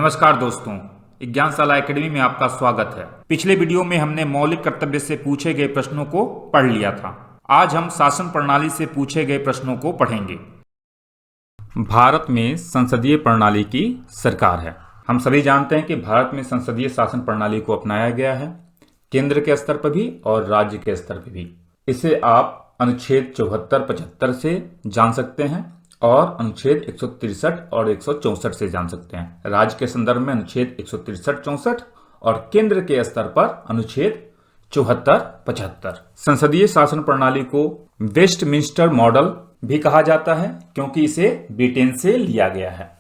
नमस्कार दोस्तों, ज्ञानशाला एकेडमी में आपका स्वागत है। पिछले वीडियो में हमने मौलिक कर्तव्य से पूछे गए प्रश्नों को पढ़ लिया था। आज हम शासन प्रणाली से पूछे गए प्रश्नों को पढ़ेंगे। भारत में संसदीय प्रणाली की सरकार है। हम सभी जानते हैं कि भारत में संसदीय शासन प्रणाली को अपनाया गया है, केंद्र के स्तर पर भी और राज्य के स्तर पर भी। इसे आप अनुच्छेद 74-75 से जान सकते हैं और अनुच्छेद 163 और 164 से जान सकते हैं। राज्य के संदर्भ में अनुच्छेद 163-64 और केंद्र के स्तर पर अनुच्छेद 74-75। संसदीय शासन प्रणाली को वेस्टमिंस्टर मॉडल भी कहा जाता है क्योंकि इसे ब्रिटेन से लिया गया है,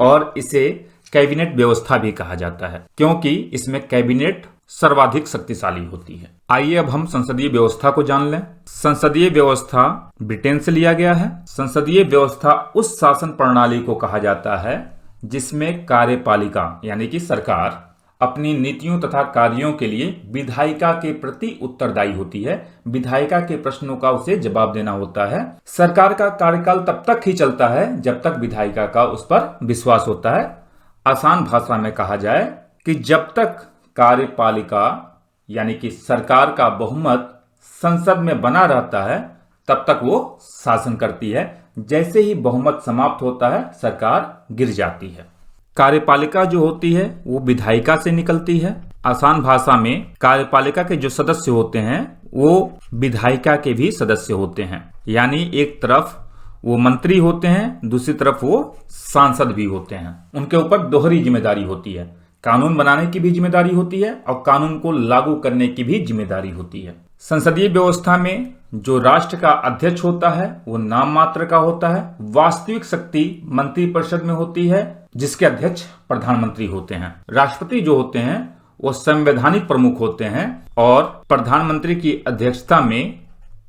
और इसे कैबिनेट व्यवस्था भी कहा जाता है क्योंकि इसमें कैबिनेट सर्वाधिक शक्तिशाली होती है। आइए अब हम संसदीय व्यवस्था को जान लें। संसदीय व्यवस्था ब्रिटेन से लिया गया है। संसदीय व्यवस्था उस शासन प्रणाली को कहा जाता है जिसमें कार्यपालिका यानी कि सरकार अपनी नीतियों तथा कार्यों के लिए विधायिका के प्रति उत्तरदायी होती है। विधायिका के प्रश्नों का उसे जवाब देना होता है। सरकार का कार्यकाल तब तक ही चलता है जब तक विधायिका का उस पर विश्वास होता है। आसान भाषा में कहा जाए कि जब तक कार्यपालिका यानी कि सरकार का बहुमत संसद में बना रहता है तब तक वो शासन करती है। जैसे ही बहुमत समाप्त होता है सरकार गिर जाती है। कार्यपालिका जो होती है वो विधायिका से निकलती है। आसान भाषा में कार्यपालिका के जो सदस्य होते हैं वो विधायिका के भी सदस्य होते हैं, यानी एक तरफ वो मंत्री होते हैं, दूसरी तरफ वो सांसद भी होते हैं। उनके ऊपर दोहरी जिम्मेदारी होती है। कानून बनाने की भी जिम्मेदारी होती है और कानून को लागू करने की भी जिम्मेदारी होती है। संसदीय व्यवस्था में जो राष्ट्र का अध्यक्ष होता है वो नाम मात्र का होता है। वास्तविक शक्ति मंत्रिपरिषद में होती है जिसके अध्यक्ष प्रधानमंत्री होते हैं। राष्ट्रपति जो होते हैं वो संवैधानिक प्रमुख होते हैं और प्रधानमंत्री की अध्यक्षता में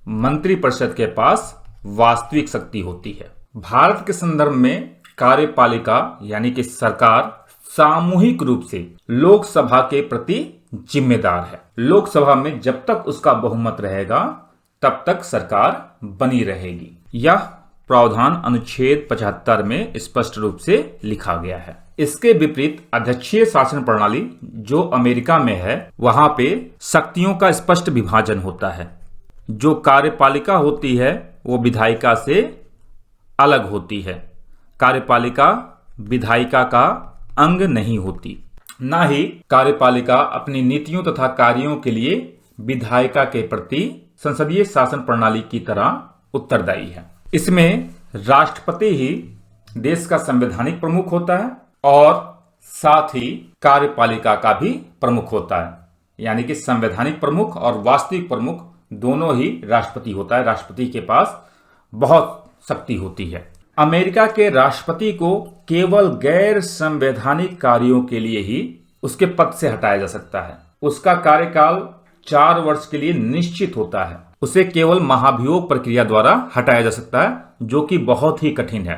मंत्रिपरिषद के पास वास्तविक शक्ति होती है। भारत के संदर्भ में कार्यपालिका यानी कि सरकार सामूहिक रूप से लोकसभा के प्रति जिम्मेदार है। लोकसभा में जब तक उसका बहुमत रहेगा तब तक सरकार बनी रहेगी। यह प्रावधान अनुच्छेद 75 में स्पष्ट रूप से लिखा गया है। इसके विपरीत अध्यक्षीय शासन प्रणाली जो अमेरिका में है, वहां पे शक्तियों का स्पष्ट विभाजन होता है। जो कार्यपालिका होती है वो विधायिका से अलग होती है। कार्यपालिका विधायिका का अंग नहीं होती। ना ही कार्यपालिका अपनी नीतियों तथा कार्यों के लिए विधायिका के प्रति संसदीय शासन प्रणाली की तरह उत्तरदायी है। इसमें राष्ट्रपति ही देश का संवैधानिक प्रमुख होता है और साथ ही कार्यपालिका का भी प्रमुख होता है, यानी कि संवैधानिक प्रमुख और वास्तविक प्रमुख दोनों ही राष्ट्रपति होता है। राष्ट्रपति के पास बहुत शक्ति होती है। अमेरिका के राष्ट्रपति को केवल गैर संवैधानिक कार्यों के लिए ही उसके पद से हटाया जा सकता है। उसका कार्यकाल 4 वर्ष के लिए निश्चित होता है। उसे केवल महाभियोग प्रक्रिया द्वारा हटाया जा सकता है, जो कि बहुत ही कठिन है।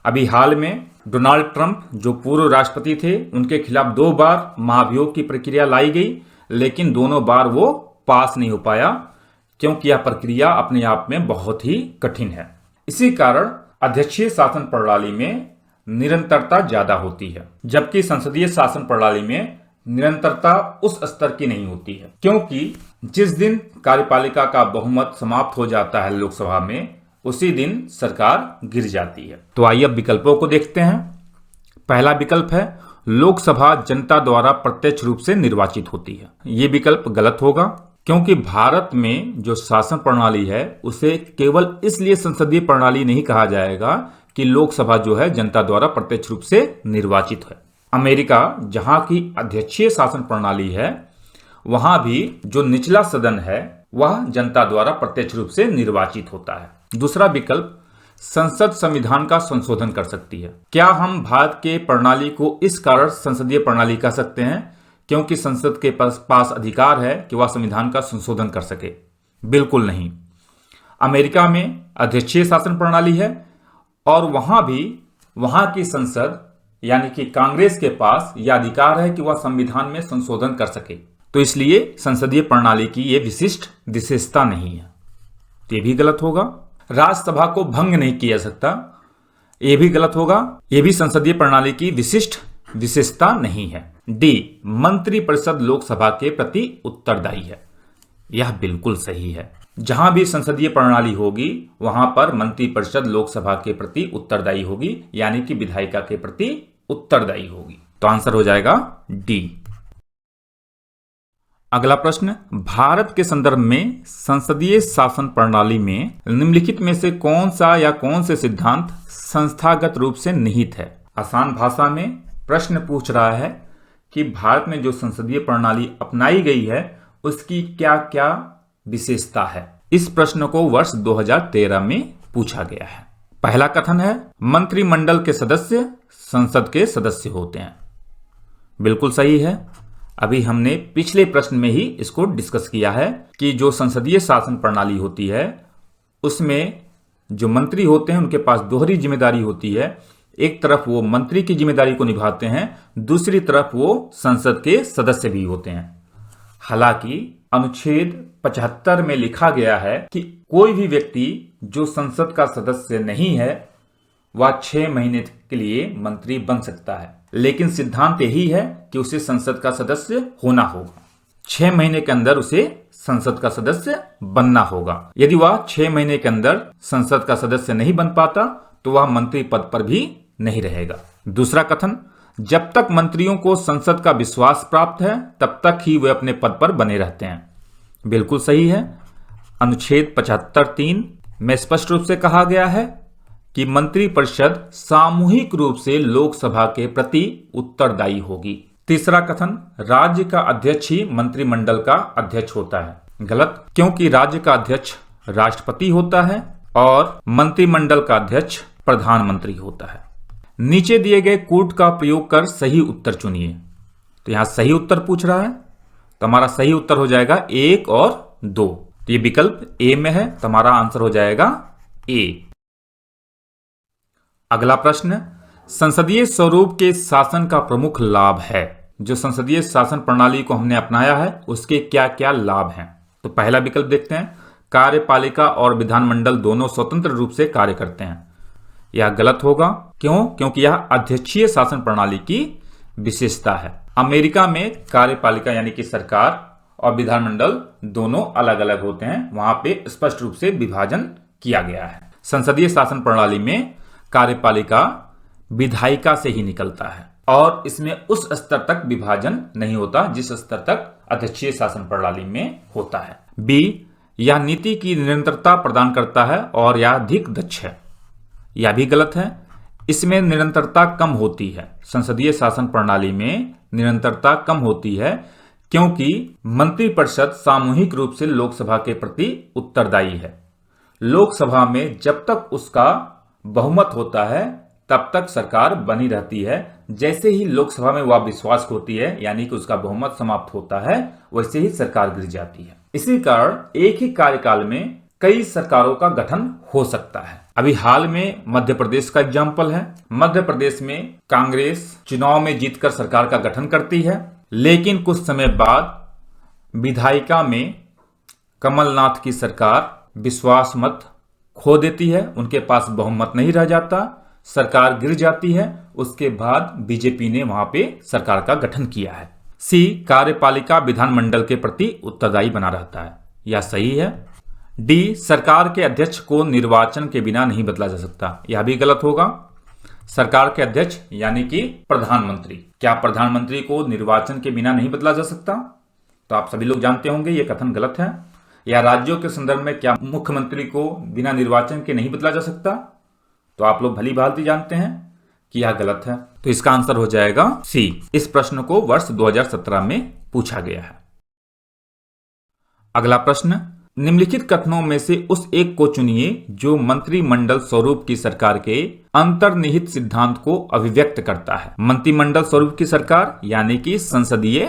अभी हाल में डोनाल्ड ट्रंप जो पूर्व राष्ट्रपति थे, उनके खिलाफ 2 बार महाभियोग की प्रक्रिया लाई गई, लेकिन दोनों बार वो पास नहीं हो पाया क्योंकि यह प्रक्रिया अपने आप में बहुत ही कठिन है। इसी कारण अध्यक्षीय शासन प्रणाली में निरंतरता ज्यादा होती है, जबकि संसदीय शासन प्रणाली में निरंतरता उस स्तर की नहीं होती है, क्योंकि जिस दिन कार्यपालिका का बहुमत समाप्त हो जाता है लोकसभा में, उसी दिन सरकार गिर जाती है। तो आइए अब विकल्पों को देखते हैं। पहला विकल्प है लोकसभा जनता द्वारा प्रत्यक्ष रूप से निर्वाचित होती है। ये विकल्प गलत होगा क्योंकि भारत में जो शासन प्रणाली है उसे केवल इसलिए संसदीय प्रणाली नहीं कहा जाएगा कि लोकसभा जो है जनता द्वारा प्रत्यक्ष रूप से निर्वाचित है। अमेरिका जहां की अध्यक्षीय शासन प्रणाली है, वहां भी जो निचला सदन है वह जनता द्वारा प्रत्यक्ष रूप से निर्वाचित होता है। दूसरा विकल्प संसद संविधान का संशोधन कर सकती है। क्या हम भारत के प्रणाली को इस कारण संसदीय प्रणाली कह सकते हैं क्योंकि संसद के पास अधिकार है कि वह संविधान का संशोधन कर सके? बिल्कुल नहीं। अमेरिका में अध्यक्षीय शासन प्रणाली है और वहां की संसद यानी कि कांग्रेस के पास यह अधिकार है कि वह संविधान में संशोधन कर सके। तो इसलिए संसदीय प्रणाली की यह विशिष्ट विशेषता नहीं है। ये भी गलत होगा। राज्यसभा को भंग नहीं किया जा सकता, ये भी गलत होगा। ये भी संसदीय प्रणाली की विशिष्ट विशेषता नहीं है। डी, मंत्रिपरिषद लोकसभा के प्रति उत्तरदायी है। यह बिल्कुल सही है। जहां भी संसदीय प्रणाली होगी वहां पर मंत्रिपरिषद लोकसभा के प्रति उत्तरदायी होगी, यानी कि विधायिका के प्रति उत्तरदायी होगी। तो आंसर हो जाएगा डी। अगला प्रश्न, भारत के संदर्भ में संसदीय शासन प्रणाली में निम्नलिखित में से कौन सा या कौन से सिद्धांत संस्थागत रूप से निहित है? आसान भाषा में प्रश्न पूछ रहा है कि भारत में जो संसदीय प्रणाली अपनाई गई है उसकी क्या क्या विशेषता है। इस प्रश्न को वर्ष 2013 में पूछा गया है। पहला कथन है, मंत्रिमंडल के सदस्य संसद के सदस्य होते हैं। बिल्कुल सही है। अभी हमने पिछले प्रश्न में ही इसको डिस्कस किया है कि जो संसदीय शासन प्रणाली होती है उसमें जो मंत्री होते हैं उनके पास दोहरी जिम्मेदारी होती है। एक तरफ वो मंत्री की जिम्मेदारी को निभाते हैं, दूसरी तरफ वो संसद के सदस्य भी होते हैं। हालांकि अनुच्छेद 75 में लिखा गया है कि कोई भी व्यक्ति जो संसद का सदस्य नहीं है वह 6 महीने के लिए मंत्री बन सकता है, लेकिन सिद्धांत यही है कि उसे संसद का सदस्य होना होगा। 6 महीने के अंदर उसे संसद का सदस्य बनना होगा। यदि वह 6 महीने के अंदर संसद का सदस्य नहीं बन पाता तो वह मंत्री पद पर भी नहीं रहेगा। दूसरा कथन, जब तक मंत्रियों को संसद का विश्वास प्राप्त है तब तक ही वे अपने पद पर बने रहते हैं। बिल्कुल सही है। अनुच्छेद 75(3) में स्पष्ट रूप से कहा गया है कि मंत्रिपरिषद सामूहिक रूप से लोकसभा के प्रति उत्तरदायी होगी। तीसरा कथन, राज्य का अध्यक्ष ही मंत्रिमंडल का अध्यक्ष होता है। गलत, क्योंकि राज्य का अध्यक्ष राष्ट्रपति होता है और मंत्रिमंडल का अध्यक्ष प्रधानमंत्री होता है। नीचे दिए गए कूट का प्रयोग कर सही उत्तर चुनिए। तो यहां सही उत्तर पूछ रहा है, तो हमारा सही उत्तर हो जाएगा 1 और 2। तो ये विकल्प ए में है, तो हमारा आंसर हो जाएगा ए। अगला प्रश्न, संसदीय स्वरूप के शासन का प्रमुख लाभ है। जो संसदीय शासन प्रणाली को हमने अपनाया है उसके क्या क्या लाभ हैं? तो पहला विकल्प देखते हैं, कार्यपालिका और विधानमंडल दोनों स्वतंत्र रूप से कार्य करते हैं। यह गलत होगा। क्यों? क्योंकि यह अध्यक्षीय शासन प्रणाली की विशेषता है। अमेरिका में कार्यपालिका यानी कि सरकार और विधानमंडल दोनों अलग अलग होते हैं, वहां पे स्पष्ट रूप से विभाजन किया गया है। संसदीय शासन प्रणाली में कार्यपालिका विधायिका से ही निकलता है और इसमें उस स्तर तक विभाजन नहीं होता जिस स्तर तक अध्यक्षीय शासन प्रणाली में होता है। बी, यह नीति की निरंतरता प्रदान करता है और यह अधिक दक्ष है। यह भी गलत है। इसमें निरंतरता कम होती है। संसदीय शासन प्रणाली में निरंतरता कम होती है क्योंकि मंत्रिपरिषद सामूहिक रूप से लोकसभा के प्रति उत्तरदायी है। लोकसभा में जब तक उसका बहुमत होता है तब तक सरकार बनी रहती है। जैसे ही लोकसभा में वह विश्वास होती है यानी कि उसका बहुमत समाप्त होता है, वैसे ही सरकार गिर जाती है। इसी कारण एक ही कार्यकाल में कई सरकारों का गठन हो सकता है। अभी हाल में मध्य प्रदेश का एग्जाम्पल है। मध्य प्रदेश में कांग्रेस चुनाव में जीतकर सरकार का गठन करती है, लेकिन कुछ समय बाद विधायिका में कमलनाथ की सरकार विश्वास मत खो देती है, उनके पास बहुमत नहीं रह जाता, सरकार गिर जाती है। उसके बाद बीजेपी ने वहां पे सरकार का गठन किया है। सी, कार्यपालिका विधानमंडल के प्रति उत्तरदायी बना रहता है। यह सही है। डी, सरकार के अध्यक्ष को निर्वाचन के बिना नहीं बदला जा सकता। यह भी गलत होगा। सरकार के अध्यक्ष यानी कि प्रधानमंत्री, क्या प्रधानमंत्री को निर्वाचन के बिना नहीं बदला जा सकता? तो आप सभी लोग जानते होंगे ये कथन गलत है। या राज्यों के संदर्भ में क्या मुख्यमंत्री को बिना निर्वाचन के नहीं बदला जा सकता? तो आप लोग भली भांति जानते हैं कि यह गलत है। तो इसका आंसर हो जाएगा सी। इस प्रश्न को वर्ष 2017 में पूछा गया है। अगला प्रश्न, निम्नलिखित कथनों में से उस एक को चुनिए जो मंत्रिमंडल स्वरूप की सरकार के अंतर्निहित सिद्धांत को अभिव्यक्त करता है। मंत्रिमंडल स्वरूप की सरकार यानी कि संसदीय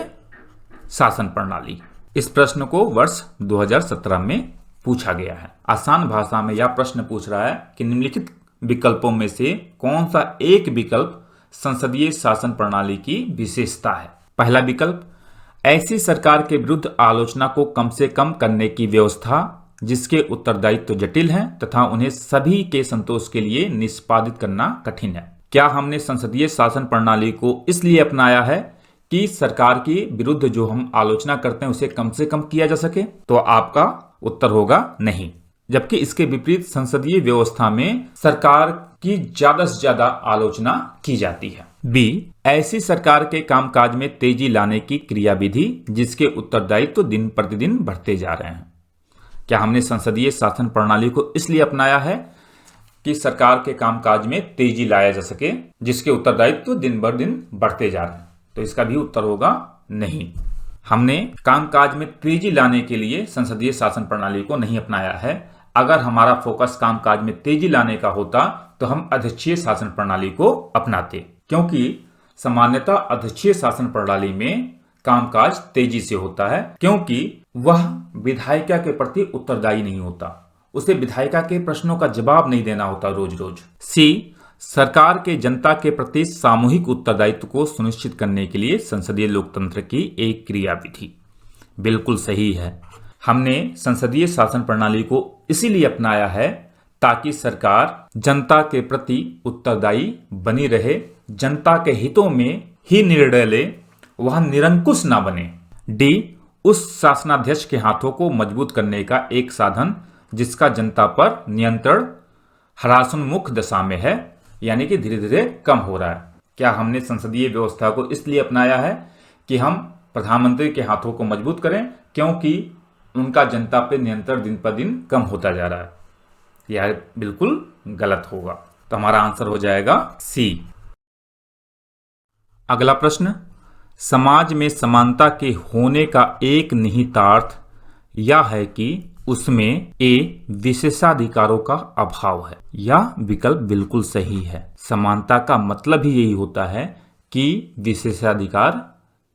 शासन प्रणाली। इस प्रश्न को वर्ष 2017 में पूछा गया है। आसान भाषा में यह प्रश्न पूछ रहा है कि निम्नलिखित विकल्पों में से कौन सा एक विकल्प संसदीय शासन प्रणाली की विशेषता है। पहला विकल्प, ऐसी सरकार के विरुद्ध आलोचना को कम से कम करने की व्यवस्था जिसके उत्तरदायित्व जटिल हैं तथा उन्हें सभी के संतोष के लिए निष्पादित करना कठिन है। क्या हमने संसदीय शासन प्रणाली को इसलिए अपनाया है कि सरकार के विरुद्ध जो हम आलोचना करते हैं उसे कम से कम किया जा सके? तो आपका उत्तर होगा नहीं। जबकि इसके विपरीत संसदीय व्यवस्था में सरकार की ज्यादा से ज्यादा आलोचना की जाती है। बी, ऐसी सरकार के कामकाज में तेजी लाने की क्रियाविधि जिसके उत्तरदायित्व तो दिन प्रतिदिन बढ़ते जा रहे हैं। क्या हमने संसदीय शासन प्रणाली को इसलिए अपनाया है कि सरकार के कामकाज में तेजी लाया जा सके जिसके उत्तरदायित्व तो दिन ब दिन बढ़ते जा रहे हैं? तो इसका भी उत्तर होगा नहीं। हमने कामकाज में तेजी लाने के लिए संसदीय शासन प्रणाली को नहीं अपनाया है। अगर हमारा फोकस कामकाज में तेजी लाने का होता तो हम अध्यक्षीय शासन प्रणाली को अपनाते, क्योंकि सामान्यतः अध्यक्षीय शासन प्रणाली में कामकाज तेजी से होता है, क्योंकि वह विधायिका के प्रति उत्तरदायी नहीं होता, उसे विधायिका के प्रश्नों का जवाब नहीं देना होता रोज रोज। सी, सरकार के जनता के प्रति सामूहिक उत्तरदायित्व को सुनिश्चित करने के लिए संसदीय लोकतंत्र की एक क्रियाविधि। बिल्कुल सही है। हमने संसदीय शासन प्रणाली को इसीलिए अपनाया है ताकि सरकार जनता के प्रति उत्तरदायी बनी रहे, जनता के हितों में ही निर्णय ले, वह निरंकुश ना बने। डी, उस शासनाध्यक्ष के हाथों को मजबूत करने का एक साधन जिसका जनता पर नियंत्रण ह्रासोन्मुख दशा में है, यानी कि धीरे धीरे कम हो रहा है। क्या हमने संसदीय व्यवस्था को इसलिए अपनाया है कि हम प्रधानमंत्री के हाथों को मजबूत करें, क्योंकि उनका जनता पे नियंत्रण दिन पर दिन कम होता जा रहा है? यह बिल्कुल गलत होगा। तो हमारा आंसर हो जाएगा सी। अगला प्रश्न, समाज में समानता के होने का एक निहितार्थ यह है कि उसमें ए, विशेषाधिकारों का अभाव है। यह विकल्प बिल्कुल सही है। समानता का मतलब ही यही होता है कि विशेषाधिकार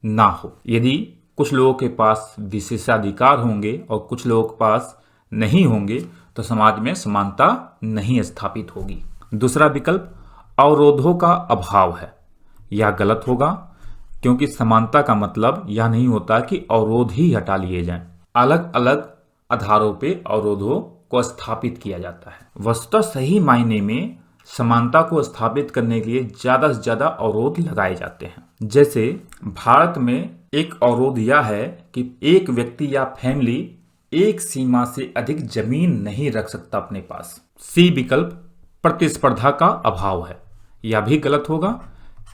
ना हो। यदि कुछ लोगों के पास विशेषाधिकार होंगे और कुछ लोगों के पास नहीं होंगे तो समाज में समानता नहीं स्थापित होगी। दूसरा विकल्प अवरोधों का अभाव है। यह गलत होगा, क्योंकि समानता का मतलब यह नहीं होता कि अवरोध ही हटा लिए जाएं। अलग अलग आधारों पे अवरोधों को स्थापित किया जाता है। वस्तुतः सही मायने में समानता को स्थापित करने के लिए ज्यादा से ज्यादा अवरोध लगाए जाते हैं। जैसे भारत में एक अवरोध यह है कि एक व्यक्ति या फैमिली एक सीमा से अधिक जमीन नहीं रख सकता अपने पास। सी विकल्प प्रतिस्पर्धा का अभाव है। यह भी गलत होगा,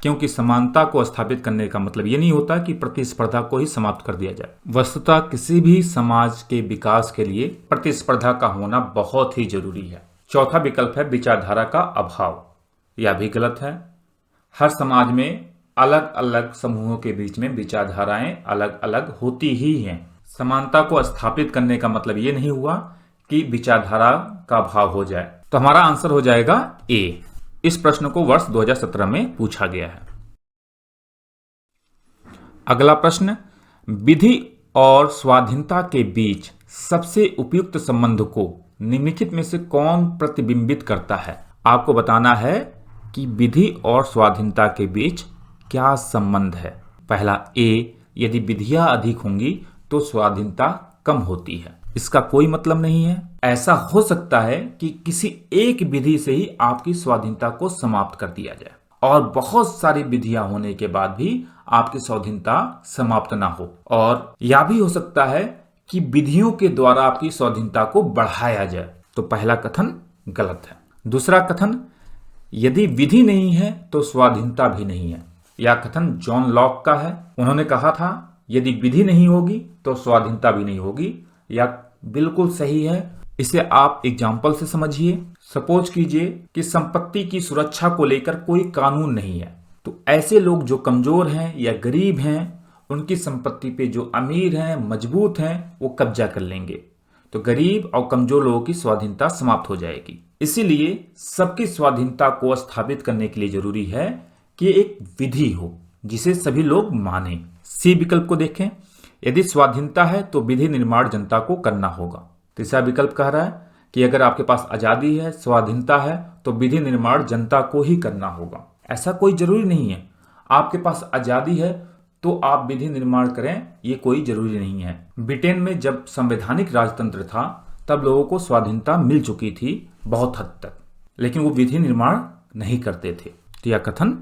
क्योंकि समानता को स्थापित करने का मतलब ये नहीं होता कि प्रतिस्पर्धा को ही समाप्त कर दिया जाए। वस्तुतः किसी भी समाज के विकास के लिए प्रतिस्पर्धा का होना बहुत ही जरूरी है। चौथा विकल्प है विचारधारा का अभाव। यह भी गलत है। हर समाज में अलग अलग समूहों के बीच में विचारधाराएं अलग अलग होती ही हैं। समानता को स्थापित करने का मतलब ये नहीं हुआ कि विचारधारा का अभाव हो जाए। तो हमारा आंसर हो जाएगा ए। इस प्रश्न को वर्ष 2017 में पूछा गया है। अगला प्रश्न, विधि और स्वाधीनता के बीच सबसे उपयुक्त संबंध को निम्नलिखित में से कौन प्रतिबिंबित करता है? आपको बताना है कि विधि और स्वाधीनता के बीच क्या संबंध है। पहला ए, यदि विधियां अधिक होंगी तो स्वाधीनता कम होती है। इसका कोई मतलब नहीं है। ऐसा हो सकता है कि किसी एक विधि से ही आपकी स्वाधीनता को समाप्त कर दिया जाए और बहुत सारी विधियां होने के बाद भी आपकी स्वाधीनता समाप्त ना हो, और यह भी हो सकता है कि विधियों के द्वारा आपकी स्वाधीनता को बढ़ाया जाए। तो पहला कथन गलत है। दूसरा कथन, यदि विधि नहीं है तो स्वाधीनता भी नहीं है। यह कथन जॉन लॉक का है। उन्होंने कहा था यदि विधि नहीं होगी तो स्वाधीनता भी नहीं होगी। यह बिल्कुल सही है। इसे आप एग्जाम्पल से समझिए। सपोज कीजिए कि संपत्ति की सुरक्षा को लेकर कोई कानून नहीं है, तो ऐसे लोग जो कमजोर हैं या गरीब हैं, उनकी संपत्ति पे जो अमीर हैं, मजबूत हैं, वो कब्जा कर लेंगे। तो गरीब और कमजोर लोगों की स्वाधीनता समाप्त हो जाएगी। इसीलिए सबकी स्वाधीनता को स्थापित करने के लिए जरूरी है कि एक विधि हो जिसे सभी लोग माने। सी विकल्प को देखें। यदि स्वाधीनता है तो विधि निर्माण जनता को करना होगा। तीसरा विकल्प कह रहा है कि अगर आपके पास आजादी है, स्वाधीनता है, तो विधि निर्माण जनता को ही करना होगा। ऐसा कोई जरूरी नहीं है। आपके पास आजादी है तो आप विधि निर्माण करें, ये कोई जरूरी नहीं है। ब्रिटेन में जब संवैधानिक राजतंत्र था तब लोगों को स्वाधीनता मिल चुकी थी बहुत हद तक, लेकिन वो विधि निर्माण नहीं करते थे। तो यह कथन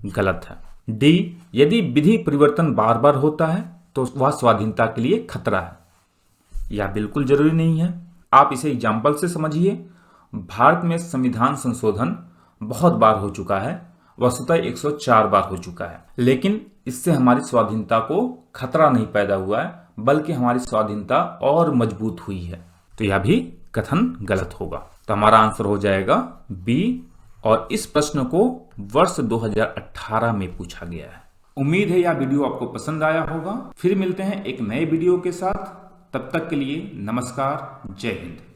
गलत है। डी, यदि विधि परिवर्तन बार बार होता है तो वह स्वाधीनता के लिए खतरा है। यह बिल्कुल जरूरी नहीं है। आप इसे एग्जाम्पल से समझिए। भारत में संविधान संशोधन बहुत बार हो चुका है, वस्तुतः 104 बार हो चुका है, लेकिन इससे हमारी स्वाधीनता को खतरा नहीं पैदा हुआ है, बल्कि हमारी स्वाधीनता और मजबूत हुई है। तो यह भी कथन गलत होगा। तो हमारा आंसर हो जाएगा बी, और इस प्रश्न को वर्ष 2018 में पूछा गया है। उम्मीद है यह वीडियो आपको पसंद आया होगा। फिर मिलते हैं एक नए वीडियो के साथ। तब तक के लिए नमस्कार, जय हिंद।